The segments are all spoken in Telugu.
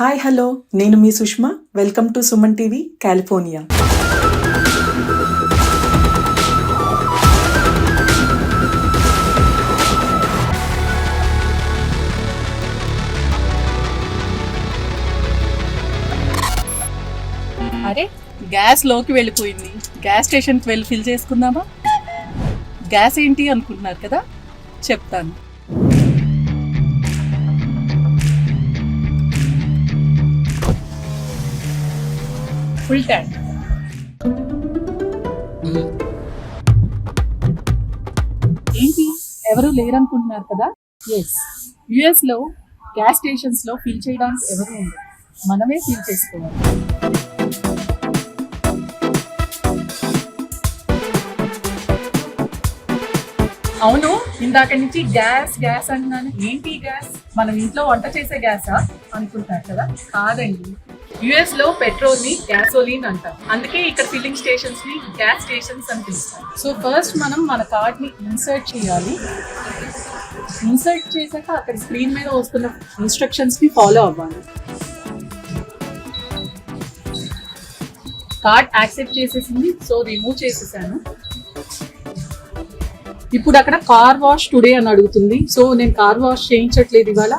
హాయ్ హలో, నేను మీ Sushma. Welcome to Suman TV California. అరే, గ్యాస్ లోకి వెళ్ళిపోయింది. గ్యాస్ స్టేషన్కి వెళ్ళి ఫిల్ చేసుకుందామా? గ్యాస్ ఏంటి అనుకుంటున్నారు కదా, చెప్తాను. Full tank. ఏంటి, ఎవరు లేరనుకుంటున్నారు కదా? ఎస్, యుఎస్ లో గ్యాస్ స్టేషన్స్ లో ఫిల్ చేయడానికి ఎవరు ఉండరు, మనమే ఫిల్ చేసుకోవాలి. అవును, ఇందాక నుంచి గ్యాస్ గ్యాస్ అంటున్నాను. ఏంటి గ్యాస్? మనం ఇంట్లో వంట చేసే గ్యాసా అనుకుంటారు కదా? కాదండి, యుఎస్ లో పెట్రోల్ ని గ్యాసోలిన్ అంటారు. అందుకే ఇక్కడ ఫిల్లింగ్ స్టేషన్స్ ని గ్యాస్ స్టేషన్స్ అని పిలుస్తారు. సో ఫస్ట్ మనం మన కార్డ్ ని ఇన్సర్ట్ చేయాలి. ఇన్సర్ట్ చేశాక అక్కడ స్క్రీన్ మీద వస్తున్న ఇన్స్ట్రక్షన్స్ ని ఫాలో అవ్వాలి. కార్డ్ యాక్సెప్ట్ చేసేసింది, సో రిమూవ్ చేసేసాను. ఇప్పుడు అక్కడ కార్ వాష్ టుడే అని అడుగుతుంది. సో నేను కార్ వాష్ చేయించట్లేదు ఇవాళ,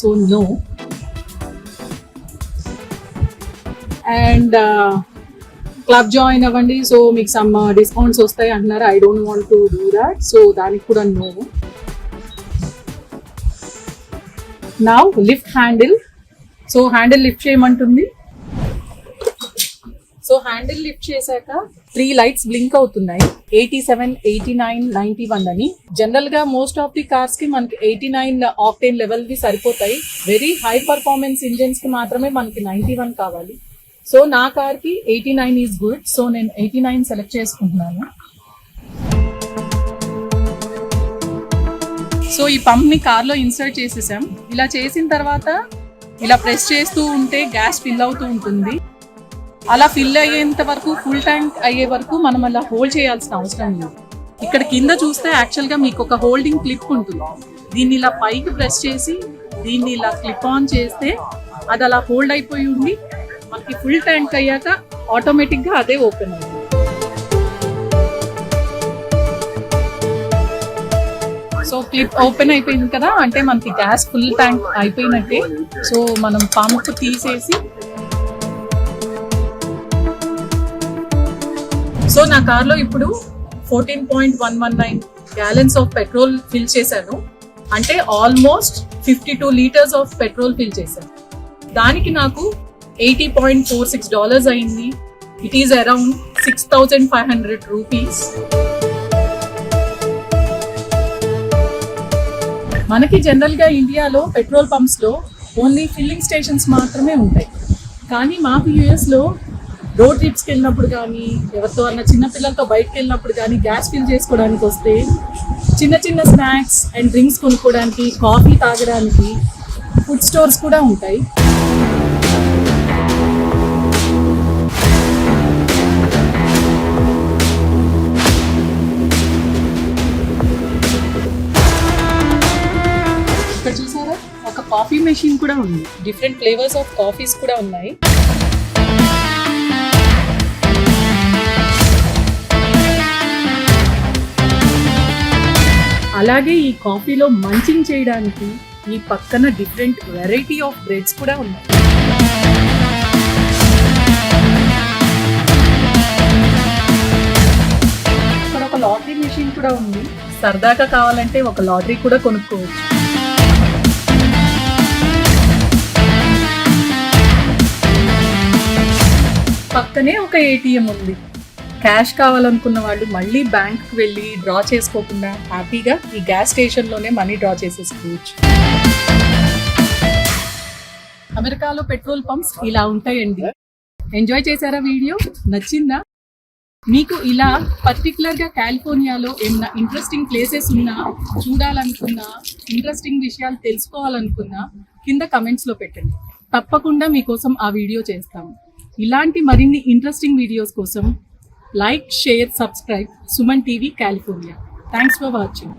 so no. And club join అవ్వండి, సో మీకు సమ్ డిస్కౌంట్స్ వస్తాయి అంటున్నారు. I don't want to do that, so దానికి కూడా no. Now lift handle. So handle lift చేయమంటుంది. సో హ్యాండిల్ లిఫ్ట్ చేశాక 3 లైట్స్ బ్లింక్ అవుతున్నాయి. 87, 89, 91 అని. జనరల్ గా మోస్ట్ ఆఫ్ ది కార్స్ కి మనకి 89 ఆక్టేన్ లెవెల్ వి సరిపోతాయి. వెరీ హై పర్ఫార్మెన్స్ ఇంజిన్స్ కి మాత్రమే మనకి 91 కావాలి. సో నా కార్ కి 89 ఈజ్ గుడ్. సో నేను 89 సెలెక్ట్ చేసుకుంటున్నాను. సో ఈ పంప్ ని కార్ లో ఇన్సర్ట్ చేసేసాం. ఇలా చేసిన తర్వాత ఇలా ప్రెస్ చేస్తూ ఉంటే గ్యాస్ ఫిల్ అవుతూ ఉంటుంది. అలా ఫిల్ అయ్యేంత వరకు, ఫుల్ ట్యాంక్ అయ్యే వరకు మనం అలా హోల్డ్ చేయాల్సిన అవసరం లేదు. ఇక్కడ కింద చూస్తే యాక్చువల్గా మీకు ఒక హోల్డింగ్ క్లిప్ ఉంటుంది. దీన్ని ఇలా పైకి ప్రెస్ చేసి దీన్ని ఇలా క్లిప్ ఆన్ చేస్తే అది అలా హోల్డ్ అయిపోయి ఉండి మనకి ఫుల్ ట్యాంక్ అయ్యాక ఆటోమేటిక్గా అదే ఓపెన్ అవుతుంది. సో క్లిప్ ఓపెన్ అయిపోయింది కదా, అంటే మనకి గ్యాస్ ఫుల్ ట్యాంక్ అయిపోయినట్టే. సో మనం పంప్ తీసేసి, సో నా కార్లో ఇప్పుడు 14.119 గ్యాలన్స్ ఆఫ్ పెట్రోల్ ఫిల్ చేశాను. అంటే almost 52 litres of petrol fill చేశాను. దానికి నాకు $80.46 అయింది. It is around 6,500 rupees. మనకి జనరల్గా ఇండియాలో పెట్రోల్ పంప్స్లో ఓన్లీ ఫిల్లింగ్ స్టేషన్స్ మాత్రమే ఉంటాయి. కానీ మాకు యూఎస్లో రోడ్ ట్రిప్స్కి వెళ్ళినప్పుడు కానీ, ఎవరితో అన్న చిన్నపిల్లలతో బయటకు వెళ్ళినప్పుడు కానీ గ్యాస్ ఫిల్ చేసుకోవడానికి వస్తే చిన్న చిన్న స్నాక్స్ అండ్ డ్రింక్స్ కొనుక్కోవడానికి, కాఫీ తాగడానికి ఫుడ్ స్టోర్స్ కూడా ఉంటాయి. ఇక్కడ చూసారా, ఒక కాఫీ మెషిన్ కూడా ఉంది. డిఫరెంట్ ఫ్లేవర్స్ ఆఫ్ కాఫీస్ కూడా ఉన్నాయి. అలాగే ఈ కాఫీలో మంచింగ్ చేయడానికి ఈ పక్కన డిఫరెంట్ వెరైటీ ఆఫ్ బ్రెడ్స్ కూడా ఉన్నాయి. ఇక్కడ ఒక లాటరీ మెషిన్ కూడా ఉంది. సరదాగా కావాలంటే ఒక లాటరీ కూడా కొనుక్కోవచ్చు. పక్కనే ఒక ఏటీఎం ఉంది. క్యాష్ కావాలనుకున్న వాళ్ళు మళ్ళీ బ్యాంక్కి వెళ్ళి డ్రా చేసుకోకుండా హ్యాపీగా ఈ గ్యాస్ స్టేషన్లోనే మనీ డ్రా చేసేసుకోవచ్చు. అమెరికాలో పెట్రోల్ పంప్స్ ఇలా ఉంటాయండి. ఎంజాయ్ చేశారా? వీడియో నచ్చిందా మీకు? ఇలా పర్టికులర్గా కాలిఫోర్నియాలో ఏమైనా ఇంట్రెస్టింగ్ ప్లేసెస్ ఉన్నా, చూడాలనుకున్నా, ఇంట్రెస్టింగ్ విషయాలు తెలుసుకోవాలనుకున్నా కింద కమెంట్స్లో పెట్టండి. తప్పకుండా మీకోసం ఆ వీడియో చేస్తాము. ఇలాంటి మరిన్ని ఇంట్రెస్టింగ్ వీడియోస్ కోసం like, share, subscribe Suman TV California. Thanks for watching.